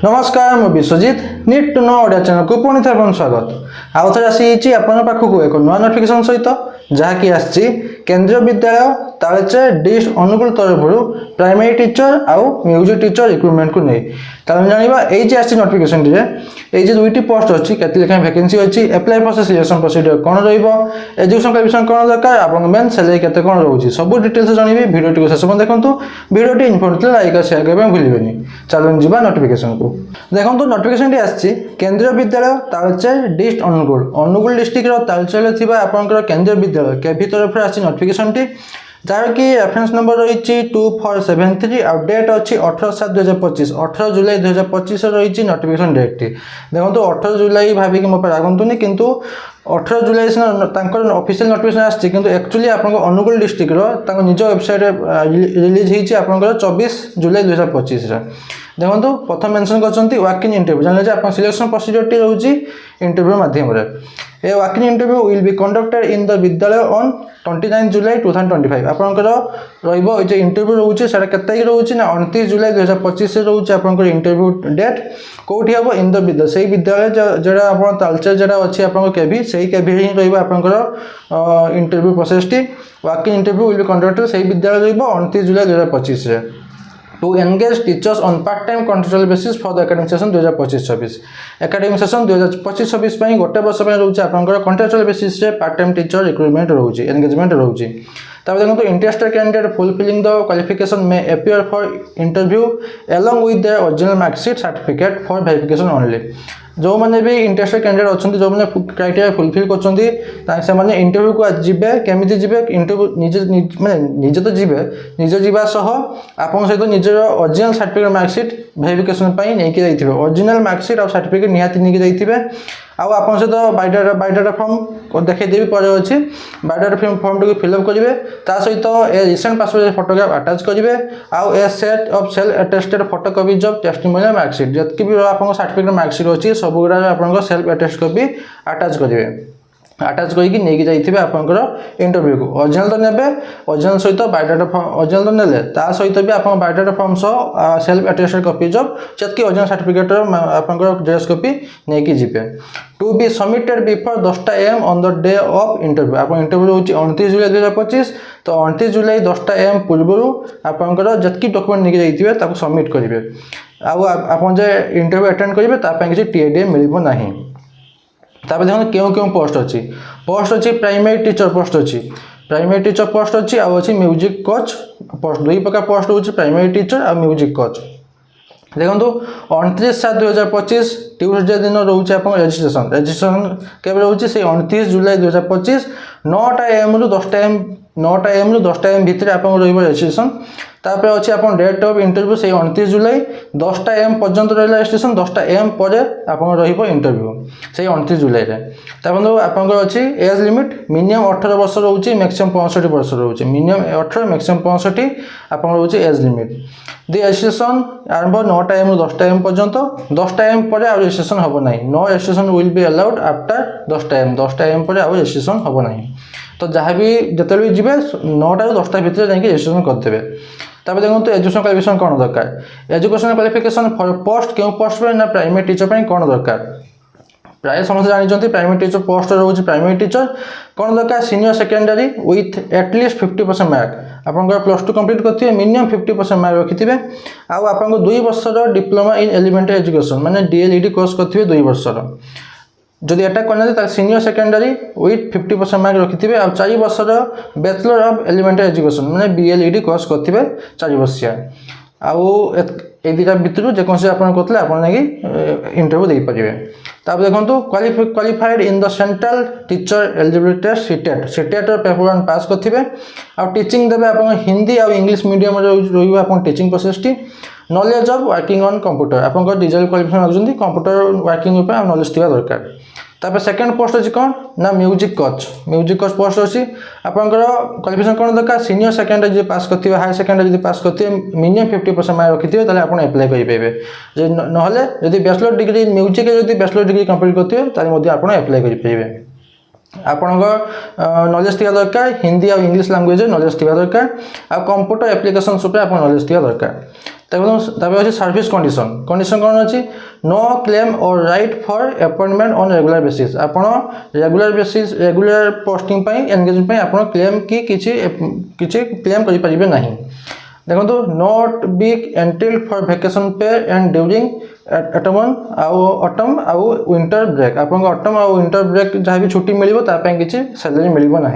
नमस्कार मु Biswajit need to know Odia channel को पुणी थे स्वागत आउ थे आसी आपण पाखक एक नुआ नोटिफिकेशन सहित जहाँकि आसी केंद्रीय विद्यालय तालचेर डिस्ट अनुगुल तरफ प्राइमरी टीचर आउ म्यूजिक टीचर रिक्रुटमेंट को नहीं ताल जाना ये आसी नोटिफिकेशन ये दुईटी पोस्ट अच्छी के वैकेंसी अच्छी एप्लाई प्रोसेस सिलेक्शन प्रोसीजर कौन एजुकेशन क्वालिफिकेशन कौन दरकार आप मेन सैलरी केते कौन रोचे सब डिटेल्स जानवी भिडियो शेष में देखो भिडियो इनफॉर्मेटिव लाइक शेयर करने भूलें चलो जा नोटिफिकेशन को देखो नोटिफिकेशन आसी केंद्रीय विद्यालय तालचेर डिस्ट अनुगुल डिस्ट्रिक्ट तालचेर आपंकर केंद्रीय विद्यालय केभी तरफ आसी नोटिफिकेशन जार कि रेफरेंस नंबर रही 2473 और डेट अच्छी 18/7/2025 18 जुलाई 2025 रही नोटिफिकेशन डेट देखो 18 जुलाई भाविक मो पर आगंतुनि किंतु 18 जुलाई ऑफिशियल नोटिफिकेशन आछि किंतु एक्चुअली आपन अनुगुल डिस्ट्रिक्ट निज वेबसाइट रिलीज होती आप 24 जुलाई 2025 देखो प्रथम मेंशन कर वाक इन इंटरव्यू जान आप सिलेक्शन प्रोसीजर टी रोची इंटरव्यू माध्यम a walk in interview will be conducted in the विद्यालय ऑन 29 जुलाई 2025 आपंकर रो इंटरव्यू रोचे से तारीख रोचे ना 29 जुलाई 2025 रोचे आपंकर इंटरव्यू डेट कौटी हम इन द विद्यालय से विद्यालय जरा आप तालचेर जरा अच्छी आप केवी से केवी ही रहा interview process T walk in interview will be conducted से विद्यालय रहा 29 July 2025 to engage teachers on part-time contractual basis for the academic session 2025-26 academic session 2025-26 ପାଇଁ गोटे वर्ष ପାଇଁ रहउछि आपनकर contractual basis रे part-time teacher recruitment रहउछि engagement रहउछि तब देखो interested candidate fulfilling the qualification may appear for interview along with their original mark sheet certificate for verification only जो मैंने भी इंटरेस्टेड कैंडिडेट अच्छा जो मैंने क्राइटेरिया फुलफिल कर इंटरव्यू को जीवे केमी जीवे इंटरव्यू निजे माने निजे तो जीवे निजे जीवा सह आपन सहित निजर ओरिजिनल सर्टिफिकेट मार्कशीट वेरिफिकेशन नहीं जाइए ओरिजिनल मार्कशीट और सर्टिफिकेट निहाती नहीं जाइए आउ आपन सहित बायोडाटा फॉर्म देखदेवी पर अच्छी बायोडाटा फॉर्म टी फिलअप करेंगे ता सहित a recent passport photograph attach करेंगे आउ a set of self attested photocopies of testimonial mark sheet जतकि भी आपन सर्टिफिकेट मार्कशीट अच्छी सब गुड़ा आप सेल्फ अटेस्ट कॉपी अटैच करेंगे अटैच करके नहीं जाइए आपंकर इंटरव्यू को ओरिजिनल तो नेबे ओरिजिनल सहित बायोडाटा फॉर्म ओरिजिनल तो नेले ता सहित भी आप बायोडाटा फॉर्म सह सेल्फ अटेस्टेड कॉपीज ऑफ जतकि ओरिजिनल सर्टिफिकेट आपंकर जेरॉक्स कॉपी नहीं जीवे to be submitted before 10 AM on the day of interview आप इंटरव्यू रोचे 29 जुलाई 2025 तो 29 जुलाई 10 AM पूर्व आपंकर जतकि डॉक्यूमेंट नहीं जाइए सबमिट करेंगे आप इंटरव्यू अटेंड करेंगे किसी TADA मिल नहीं तापर देखो क्यों क्यों पोस्ट अच्छी प्राइमरी टीचर पोस्ट अच्छी आउ अच्छी म्यूजिक कोच पोस्ट दुई प्रकार पोस्ट होची प्राइमरी टीचर और म्यूजिक कोच देखो 29/7/2025 ट्यूसडे दिन रोचे आप रजिस्ट्रेशन केवल रोचे से 29 जुलाई 2025 9 AM रु 10 AM 9 AM रु 10 AM भितर आप रजिस्ट्रेशन तापर अच्छी आप डेट ऑफ इंटरव्यू से 29 जुलाई 10 AM पर्यंत रहा रजिस्ट्रेशन 10 AM पर आप इंटरव्यू से 29 जुलाई तापर आपंकर अच्छी एज लिमिट मिनिमम 18 वर्ष रोचे मैक्सिमम 65 वर्ष रोचे मिनिमम 18 मैक्सिमम 65 आप रोचे एज लिमिट दि रजिस्ट्रेशन आरंभ 9 AM रु 10 AM पर्यंत 10 AM पर रजिस्ट्रेशन हम ना no registration will be allowed after 10 AM 10 AM पर रजिस्ट्रेशन हम ना तो जहाँ भी जिते भी जी 9टा ରୁ 10टा भितर जाकि रजिस्ट्रेशन करदे तापर देखो एजुकेशन क्वालिफिकेशन कौन दरकार एजुकेशन क्वालिफिकेशन फॉर पोस्ट क्यों पोस्ट पर ना प्राइमरी टीचर पर कौन दरकार प्राय समस्त जानते प्राइमरी टीचर पोस्ट रोचे प्राइमरी टीचर कौन दरकार senior secondary with at least 50% mark आप +2 कंप्लीट करते मिनिमम 50% मार्क रखिथे आउ आप 2 वर्षर डिप्लोमा इन एलिमेंटरी एजुकेशन माने DLED कोर्स करते 2 वर्षर जदि एटा करना सीनियर सेकेंडरी विथ 50% मार्क रखिथे आ 4 वर्षर बैचलर ऑफ एलिमेंटरी एजुकेशन माने BLED कोर्स करते 4 वर्षिया आउ ए दुटा भितर जेकोसी आप करते आप इंटरव्यू दे पारे तब देखो qualified in the central teacher eligibility test CTET paper 1 pass करते आ टीचिंग देवे आप हिंदी और इंग्लिश मीडियम आप टीचिंग प्रोसेस टी knowledge of working on computer आप डिजिटल क्वालिफिकेशन मागुଛନ୍ତି कंप्यूटर वर्किंग ऊपर नॉलेज थिबा दरकार तापर सेकंड पोस्ट अछि कोन ना म्यूजिक कोच पोस्ट अछि आपनकर क्वालिफिकेशन कोन दरकार सीनियर सेकेंडरी जे पास करथिबे हाई सेकेंडरी जे पास करथिबे मिनिमम 50% मार्क रखिथिबे ताले आपण अप्लाई करि पेबे जे नहले यदि बैचलर डिग्री म्यूजिक यदि बैचलर डिग्री कंप्लीट करथिबे ताले मध्ये आपण अप्लाई करि पेबे आपणकर नॉलेज थिया दरकार हिंदी और इंग्लिश लैंग्वेज नॉलेज थिया दरकार आ कंप्यूटर एप्लिकेशंस उपर आपण नॉलेज थिया दरकार तापर अच्छे सर्विस कंडीशन कंडीशन कौन अच्छी नो क्लेम और right for appointment on regular basis आपण रेगुलर पोस्टिंग एंगेजमेंट आप क्लेम की किसी क्लेम करें ना देखो not be until for vacation पे एंड ड्यूरिंग ऑटम आउ विंटर ब्रेक आप ऑटम आउ विंटर ब्रेक जहाँ भी छुट्टी मिल किसी सैलरी मिल ना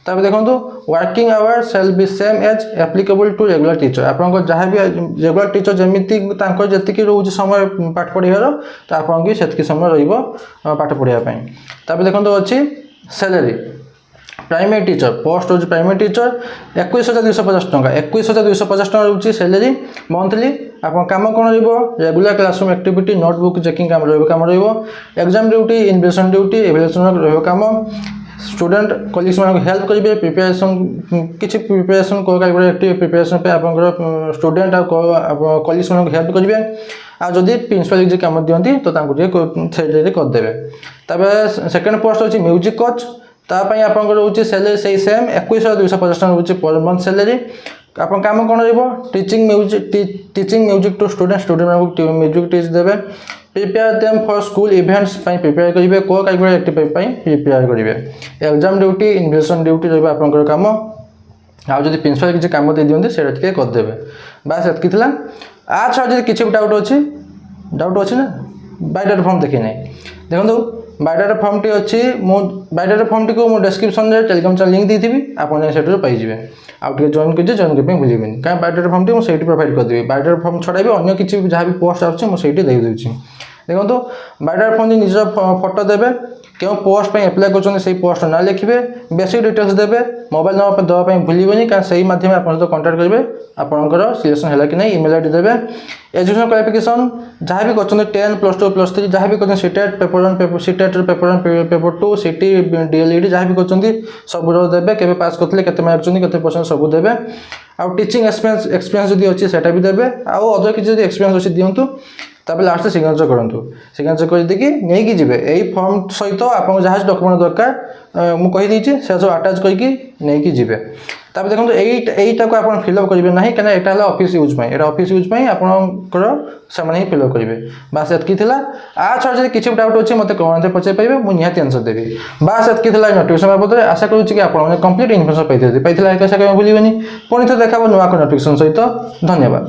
तापर देखो working hour shall be same as applicable to regular teacher आप जहाँ भी रेगुलर टीचर जमीती जी रोज समय पाठ पढ़ार तो आपको से समय रठ पढ़ाई तापर देखो अच्छी सैलरी प्राइमरी टीचर पोस्ट हो प्राइमरी टीचर 21,250 टंका 21,250 टंका रोचे सैलरी मंथली आप कम कौन regular classroom activity notebook checking काम एग्जाम ड्यूटी इन्वेस्टिगेशन ड्यूटी एवल्यूएशन काम स्टूडेंट कलिग्स मान हेल्प करेंगे प्रिपेरेसन किसी प्रिपेरेसन प्रिपेरेसन पे आप स्टूडेंट कलिग्स मान हेल्प करेंगे आदि प्रिंसिपल जी कम दिखती तो करदे सेकेंड पोस्ट अच्छी म्यूजिक कोच तापाई आप रोचे सैलरी से सेम 21,250 टका रोचे पर मंथ सैलरी आप कम कौन teaching music to student music teach देवे prepare them for school events prepare करेंगे को करिकुलर एक्टिविटी प्रिपेयर करेंगे एग्जाम ड्यूटी इन्वेस्टिगेशन ड्यूटी रहा आपंकर कम आदि प्रिंसिपल किसी कम दे दिखते से करदे बास एतकी आ छा किसी डाउट अच्छी ना बायोडाटा फॉर्म देखी ना देखो बायोडाटा फॉर्म टी अच्छी बायोडाटा फॉर्म टी को डिस्क्रिप्शन में टेलीग्राम चैनल लिंक दी आपको पाइबे आगे जॉइन कर जॉइन करने भूलें कहीं बायोडाटा फॉर्म टी मुझे प्रोवाइड करदेवी बायोडाटा फॉर्म छड़ा भी अन्य किसी जहाँ भी पोस्ट आसुँचे देदेवी देखो बायोडाटा फॉर्म निज फोटो देवे क्यों पोस्ट पर एप्लाय कर पोस्ट ना लिखे बेसिक डिटेल्स देवे मोबाइल नंबर देवाई भूलें कहीं से माध्यम आप कंटाक्ट करेंगे आपंकर सिलेक्शन है कि नहीं ईमेल आईडी देवे एजुकेशन क्वालिफिकेशन जहाँ भी कर 10 +2 +3 जहाँ भी कर CTET paper 1 CTET paper 1 paper 2 सीटी डीएलईडी जहाँ भी कर सब देवे के पास करते के मार्क के % सब देवे आ टीचिंग एक्सपीरियंस जब अच्छी से भी देवे आउ अदर किसी एक्सपीरियंस अच्छी दिंतु तापर लास्ट सिग्नेचर करूँ सिग्नेचर करके नहीं जी यही फॉर्म सहित आपको जहाँ डॉक्यूमेंट दरकार मुझे से सब आटाच करके नहीं जी तापर देखो यहीटा को आप फिलअप करेंगे ना कहीं यहाँ ऑफिस यूज ऑफिस यूज आपंकर से फिलअप करेंगे बास एतकी आ छा किसी डाउट अच्छे मतलब कमेंट पचार पाइबे मुझे निहाती आंसर देवी बास एतकी नोटिफिकेशन बाबद आशा करुँच कि आप कंप्लीट इनफर्मेशन पाई आशा करें भूलें पुणी थे देखा नुआ नोटिफिकेशन सहित धन्यवाद।